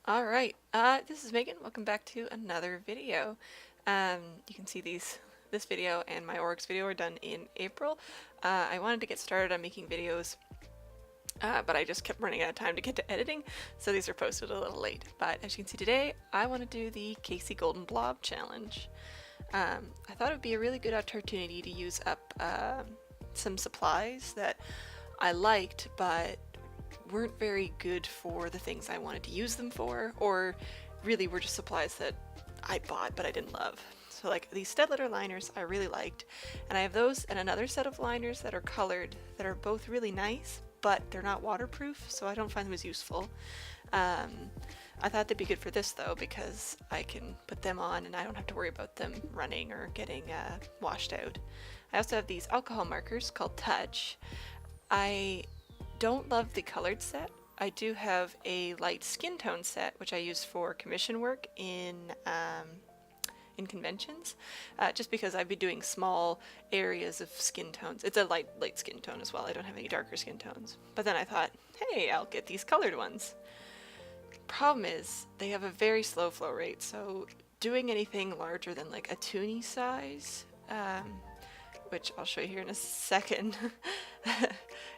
All right, this is Megan. Welcome back to another video. You can see this video and my Oryx video are done in April. I wanted to get started on making videos, but I just kept running out of time to get to editing, so these are posted a little late. But as you can see today, I want to do the Kasey Golden Blob challenge. I thought it would be a really good opportunity to use up some supplies that I liked, but weren't very good for the things I wanted to use them for, or really were just supplies that I bought but I didn't love. So like these stud litter liners I really liked, and I have those and another set of liners that are colored that are both really nice, but they're not waterproof, so I don't find them as useful. I thought they'd be good for this though, because I can put them on and I don't have to worry about them running or getting washed out. I also have these alcohol markers called Touch. I don't love the colored set. I do have a light skin tone set, which I use for commission work in conventions, just because I'd be doing small areas of skin tones. It's a light skin tone as well. I don't have any darker skin tones. But then I thought, hey, I'll get these colored ones. Problem is, they have a very slow flow rate, so doing anything larger than like a toonie size, which I'll show you here in a second.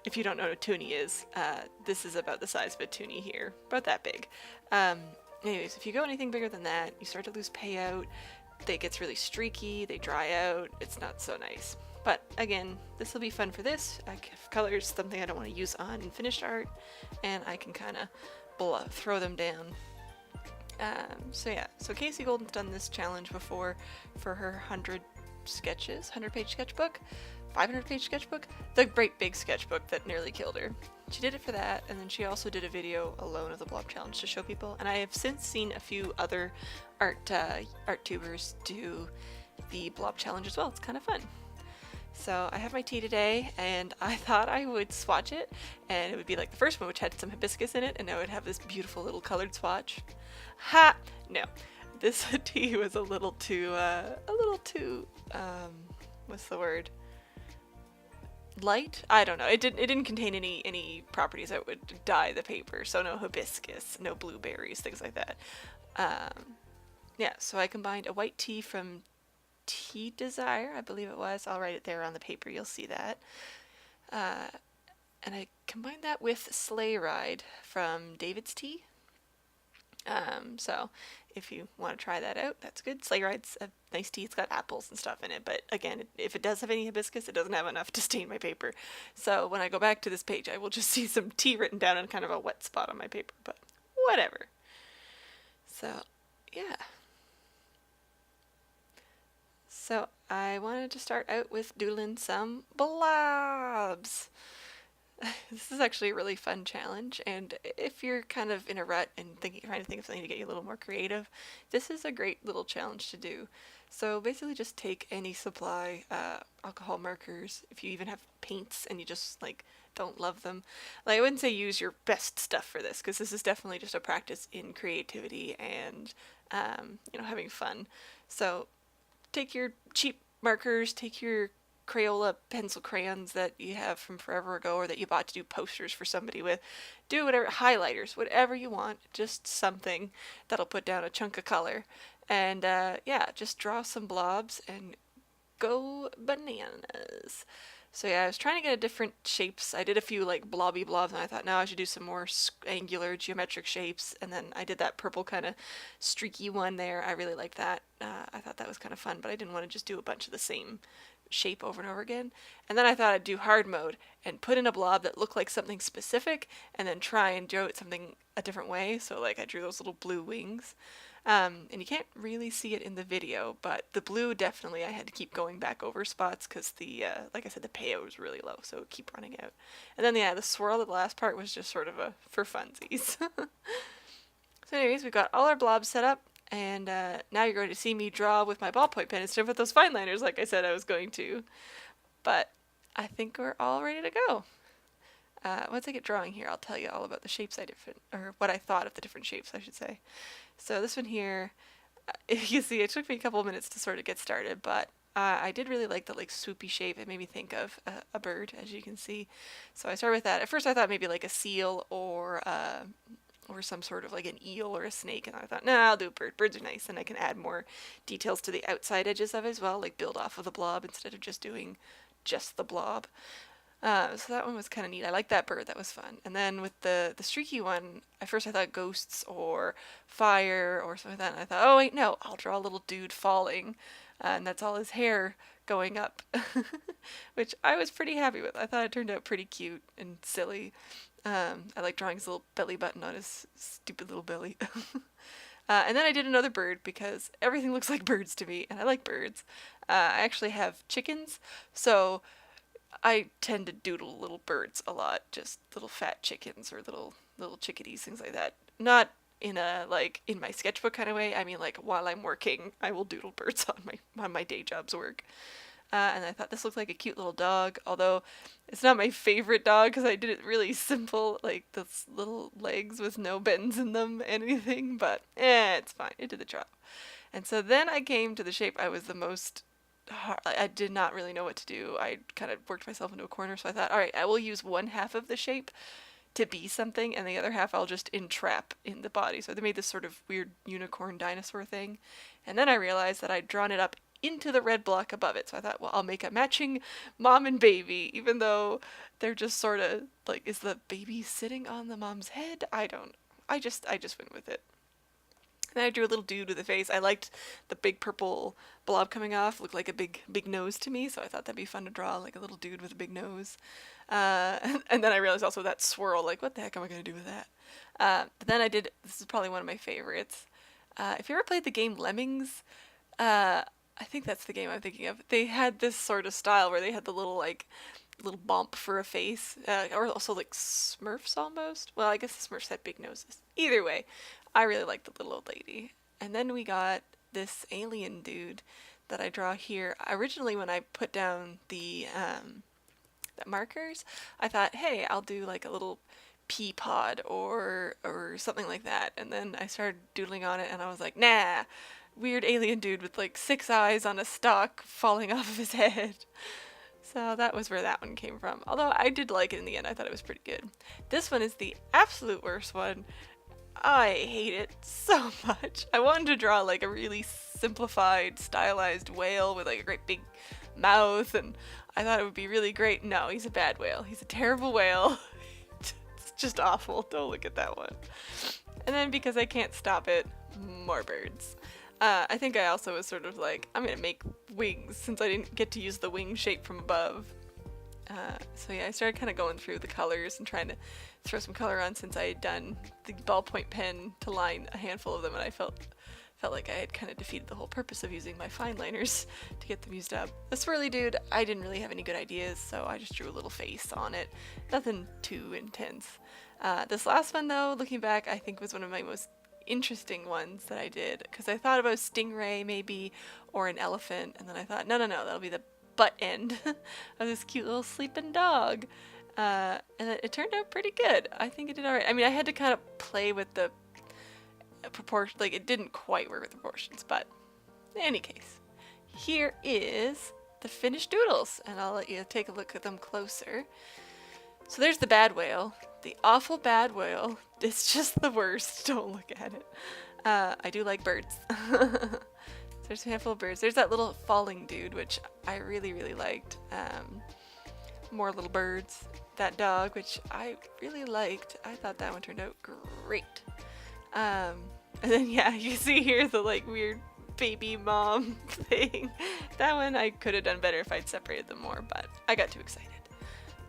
If you don't know what a toonie is, this is about the size of a toonie here, about that big. Anyways, if you go anything bigger than that, you start to lose payout, it gets really streaky, they dry out, it's not so nice. But again, this will be fun for this. Colors something I don't want to use on finished art, and I can kind of throw them down. So yeah, so Kasey Golden's done this challenge before for her 100-page sketchbook, 500-page sketchbook, the great big sketchbook that nearly killed her. She did it for that, and then she also did a video alone of the Blob Challenge to show people, and I have since seen a few other art tubers do the Blob Challenge as well. It's kind of fun. So I have my tea today, and I thought I would swatch it, and it would be like the first one, which had some hibiscus in it, and I would have this beautiful little colored swatch. Ha! No. This tea was a little too, what's the word? Light? I don't know. It didn't contain any properties that would dye the paper, so no hibiscus, no blueberries, things like that. Yeah, so I combined a white tea from Tea Desire, I believe it was. I'll write it there on the paper, you'll see that. And I combined that with Sleigh from David's Tea. So if you want to try that out, that's good. Sleigh Ride's a nice tea. It's got apples and stuff in it, but again, if it does have any hibiscus, it doesn't have enough to stain my paper. So when I go back to this page, I will just see some tea written down in kind of a wet spot on my paper, but whatever. So, yeah. So I wanted to start out with doodling some blobs. This is actually a really fun challenge, and if you're kind of in a rut and trying to think of something to get you a little more creative, this is a great little challenge to do. So basically just take any supply, alcohol markers, if you even have paints and you just like don't love them. Like I wouldn't say use your best stuff for this, because this is definitely just a practice in creativity and having fun. So take your cheap markers, take your Crayola pencil crayons that you have from forever ago or that you bought to do posters for somebody with. Do whatever, highlighters, whatever you want, just something that'll put down a chunk of color. And yeah, just draw some blobs and go bananas. So yeah, I was trying to get a different shapes. I did a few like blobby blobs, and I thought, no, I should do some more angular geometric shapes. And then I did that purple kind of streaky one there. I really liked that. I thought that was kind of fun, but I didn't want to just do a bunch of the same shape over and over again. And then I thought I'd do hard mode and put in a blob that looked like something specific, and then try and draw it something a different way. So like I drew those little blue wings. And you can't really see it in the video, but the blue definitely I had to keep going back over spots because the, like I said, the payout was really low, so it would keep running out. And then yeah, the swirl at the last part was just sort of a for funsies. So anyways, we've got all our blobs set up, and now you're going to see me draw with my ballpoint pen instead of with those fine liners like I said I was going to. But I think we're all ready to go. Once I get drawing here, I'll tell you all about the shapes or what I thought of the different shapes, I should say. So this one here, you see, it took me a couple of minutes to sort of get started, but I did really like the like swoopy shape. It made me think of a bird, as you can see. So I started with that. At first I thought maybe like a seal or or some sort of like an eel or a snake, and I thought, nah, I'll do a bird. Birds are nice, and I can add more details to the outside edges of it as well, like build off of the blob instead of just doing just the blob. So that one was kind of neat. I like that bird. That was fun. And then with the streaky one, at first I thought ghosts or fire or something like that. And I thought, oh wait, no, I'll draw a little dude falling, and that's all his hair going up, which I was pretty happy with. I thought it turned out pretty cute and silly. I like drawing his little belly button on his stupid little belly. And then I did another bird because everything looks like birds to me, and I like birds. I actually have chickens, so I tend to doodle little birds a lot, just little fat chickens or little chickadees, things like that. Not in a like in my sketchbook kind of way. I mean, like while I'm working, I will doodle birds on my day job's work. And I thought this looked like a cute little dog, although it's not my favorite dog because I did it really simple, like those little legs with no bends in them, anything. But it's fine. It did the job. And so then I came to the shape I was the most I did not really know what to do. I kind of worked myself into a corner, so I thought, all right, I will use one half of the shape to be something, and the other half I'll just entrap in the body. So they made this sort of weird unicorn dinosaur thing. And then I realized that I'd drawn it up into the red block above it. So I thought, well, I'll make a matching mom and baby, even though they're just sort of like, is the baby sitting on the mom's head? I don't. I just went with it. Then I drew a little dude with a face. I liked the big purple blob coming off. Looked like a big nose to me, so I thought that'd be fun to draw, like a little dude with a big nose. And then I realized also that swirl, like, what the heck am I going to do with that? But then I did, this is probably one of my favorites. If you ever played the game Lemmings, I think that's the game I'm thinking of. They had this sort of style where they had the little bump for a face, or also like Smurfs almost. Well, I guess the Smurfs had big noses. Either way, I really like the little old lady. And then we got this alien dude that I draw here. Originally, when I put down the markers, I thought, hey, I'll do like a little pea pod or something like that. And then I started doodling on it, and I was like, nah, weird alien dude with like 6 eyes on a stalk falling off of his head. So that was where that one came from. Although I did like it in the end. I thought it was pretty good. This one is the absolute worst one. I hate it so much. I wanted to draw like a really simplified, stylized whale with like a great big mouth, and I thought it would be really great. No, he's a bad whale. He's a terrible whale. It's just awful. Don't look at that one. And then because I can't stop it, more birds. I think I also was sort of like, I'm going to make wings since I didn't get to use the wing shape from above. So yeah, I started kind of going through the colors and trying to throw some color on since I had done the ballpoint pen to line a handful of them, and I felt like I had kind of defeated the whole purpose of using my fine liners to get them used up. The swirly dude, I didn't really have any good ideas, so I just drew a little face on it. Nothing too intense. This last one though, looking back, I think was one of my most interesting ones that I did, because I thought about a stingray maybe, or an elephant, and then I thought, no, that'll be the butt end of this cute little sleeping dog. And it turned out pretty good. I think it did alright. I mean, I had to kind of play with the proportion, like it didn't quite work with the proportions, but in any case, here is the finished doodles, and I'll let you take a look at them closer. So there's the bad whale, the awful bad whale. It's just the worst. Don't look at it. I do like birds. So there's a handful of birds. There's that little falling dude, which I really liked. More little birds. That dog, which I really liked. I thought that one turned out great. And then yeah, you see here the like weird baby mom thing. That one I could have done better if I'd separated them more, but I got too excited.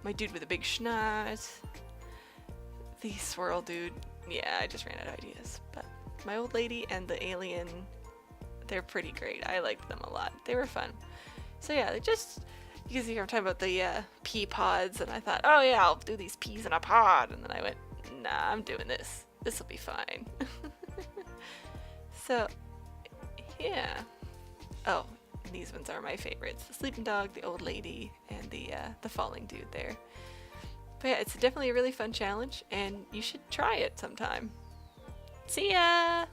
My dude with a big schnoz. The swirl dude. Yeah, I just ran out of ideas. But my old lady and the alien, they're pretty great. I liked them a lot. They were fun. So yeah, they just, you can see here I'm talking about the pea pods, and I thought, oh yeah, I'll do these peas in a pod, and then I went, nah, I'm doing this. This will be fine. So yeah. Oh, these ones are my favorites. The sleeping dog, the old lady, and the falling dude there. But yeah, it's definitely a really fun challenge, and you should try it sometime. See ya!